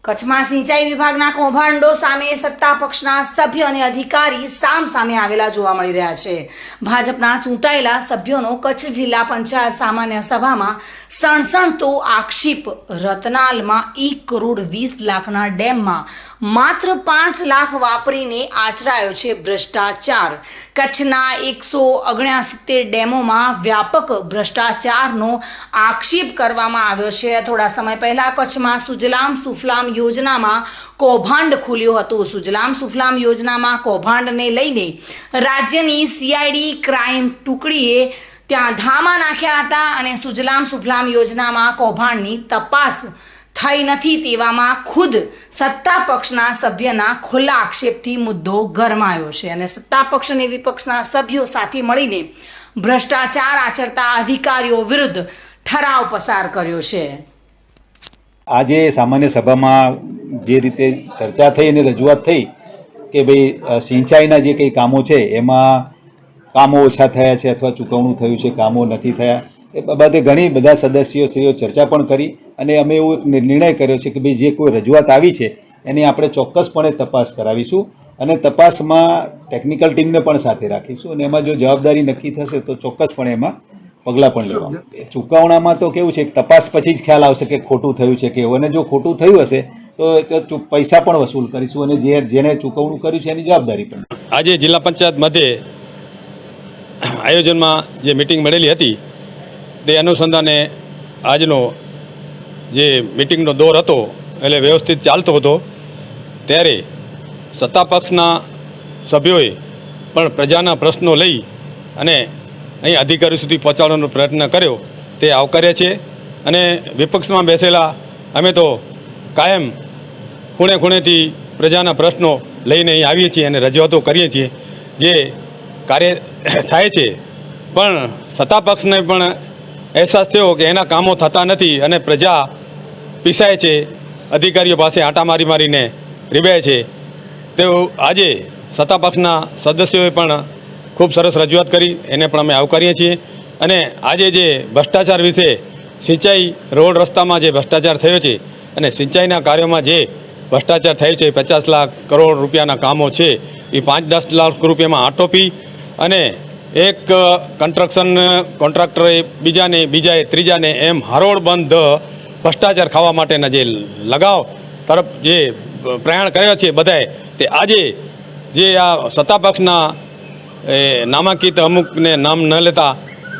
કચ્છમાં સિંચાઈ વિભાગના કૌભાંડો સામે સત્તા પક્ષના સભ્ય અને અધિકારી સામે આવેલા જોવા મળી રહ્યા છે। ભાજપના ચૂંટાયેલા સભ્યોનો કચ્છ જિલ્લા પંચાયત સામાન્ય સભામાં સણસણતો આક્ષેપ, રતનાલમાં 1 કરોડ 20 લાખના ડેમમાં માત્ર 5 લાખ વાપરીને આચરાયો છે ભ્રષ્ટાચાર। કચ્છના 179 ડેમોમાં વ્યાપક ભ્રષ્ટાચારનો આક્ષેપ કરવામાં આવ્યો છે। થોડા સમય પહેલા કચ્છમાં સુજલામ સુફલામ યોજનામાં કૌભાંડ ખુલ્યું હતું। સુજલામ સુફલામ યોજનામાં કૌભાંડને લઈને રાજ્યની CID ક્રાઇમ ટુકડીએ ત્યાં ધામા નાખ્યા હતા અને સુજલામ સુફલામ યોજનામાં કૌભાંડની તપાસ થઈ નથી તેવામાં ખુદ સત્તા પક્ષના સભ્યના ખુલ્લા આક્ષેપથી મુદ્દો ગરમાયો છે અને સત્તા પક્ષ અને વિપક્ષના સભ્યો સાથે મળીને ભ્રષ્ટાચાર આચરતા અધિકારીઓ વિરુદ્ધ ઠરાવ પસાર કર્યો છે। આજે સામાન્ય સભામાં જે રીતે ચર્ચા થઈ અને રજૂઆત થઈ કે ભાઈ સિંચાઈના જે કંઈ કામો છે એમાં કામો ઓછા થયા છે અથવા ચૂકવણું થયું છે, કામો નથી થયા, એ બાબતે ઘણી બધા સદસ્યોશ્રીઓ ચર્ચા પણ કરી અને અમે એવો નિર્ણય કર્યો છે કે ભાઈ જે કોઈ રજૂઆત આવી છે એની આપણે ચોક્કસપણે તપાસ કરાવીશું અને તપાસમાં ટેકનિકલ ટીમને પણ સાથે રાખીશું અને એમાં જો જવાબદારી નક્કી થશે તો ચોક્કસપણે એમાં પગલાં પણ લેવામાં। ચૂકવણામાં તો કેવું છે, તપાસ પછી જ ખ્યાલ આવશે કે ખોટું થયું છે કે એવું, અને જો ખોટું થયું હશે તો પૈસા પણ વસૂલ કરીશું અને જેને ચૂકવણું કર્યું છે એની જવાબદારી પણ। આજે જિલ્લા પંચાયત મધ્યે આયોજનમાં જે મિટિંગ મળેલી હતી તે અનુસંધાને આજનો જે મિટિંગનો દોર હતો એટલે વ્યવસ્થિત ચાલતો હતો ત્યારે સત્તા પક્ષના સભ્યોએ પણ પ્રજાના પ્રશ્નો લઈ અને અહીં અધિકારીઓ સુધી પહોંચાડવાનો પ્રયત્ન કર્યો તે આવકાર્ય છે અને વિપક્ષમાં બેસેલા અમે તો કાયમ ખૂણે ખૂણેથી પ્રજાના પ્રશ્નો લઈને અહીં આવીએ છીએ અને રજૂઆતો કરીએ છીએ। જે કાર્ય થાય છે પણ સત્તા પક્ષને પણ અહેસાસ થયો કે એના કામો થતા નથી અને પ્રજા પીસાય છે, અધિકારીઓ પાસે આંટા મારીને રીબાય છે। તેઓ આજે સત્તા પક્ષના સદસ્યોએ પણ ખૂબ સરસ રજૂઆત કરી, એને પણ અમે આવકારીએ છીએ અને આજે જે ભ્રષ્ટાચાર વિશે સિંચાઈ રોડ રસ્તામાં જે ભ્રષ્ટાચાર થયો છે અને સિંચાઈના કાર્યોમાં જે ભ્રષ્ટાચાર થયો છે, 50 લાખ કરોડ રૂપિયાના કામો છે એ 5-10 લાખ રૂપિયામાં આટોપી અને એક કન્સ્ટ્રક્શન કોન્ટ્રાક્ટરે બીજાએ ત્રીજાને એમ હરોળબંધ ભ્રષ્ટાચાર ખાવા માટેના જે લગાવ તરફ જે પ્રયાણ કર્યો છે બધાએ, તે આજે જે આ સત્તા પક્ષના નામાંકિત અમુકને નામ ન લેતા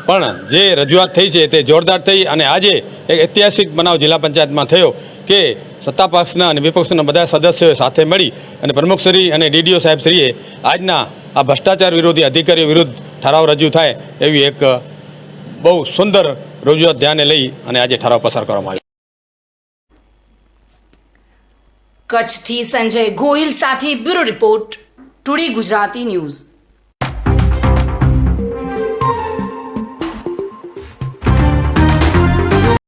પણ જે રજૂઆત થઈ છે તે જોરદાર થઈ અને આજે એક ઐતિહાસિક બનાવ જિલ્લા પંચાયતમાં થયો કે સત્તા પક્ષના અને વિપક્ષના બધા સદસ્યોએ સાથે મળી અને પ્રમુખશ્રી અને DDO સાહેબશ્રીએ આજના આ ભ્રષ્ટાચાર વિરોધી અધિકારીઓ વિરુદ્ધ ઠરાવ રજૂ થાય એવી એક બહુ સુંદર રજૂઆત ધ્યાને લઈ અને આજે ઠરાવ પસાર કરવામાં આવ્યો। કચ્છથી સંજય ગોહિલ સાથે bureau report, today Gujarati news.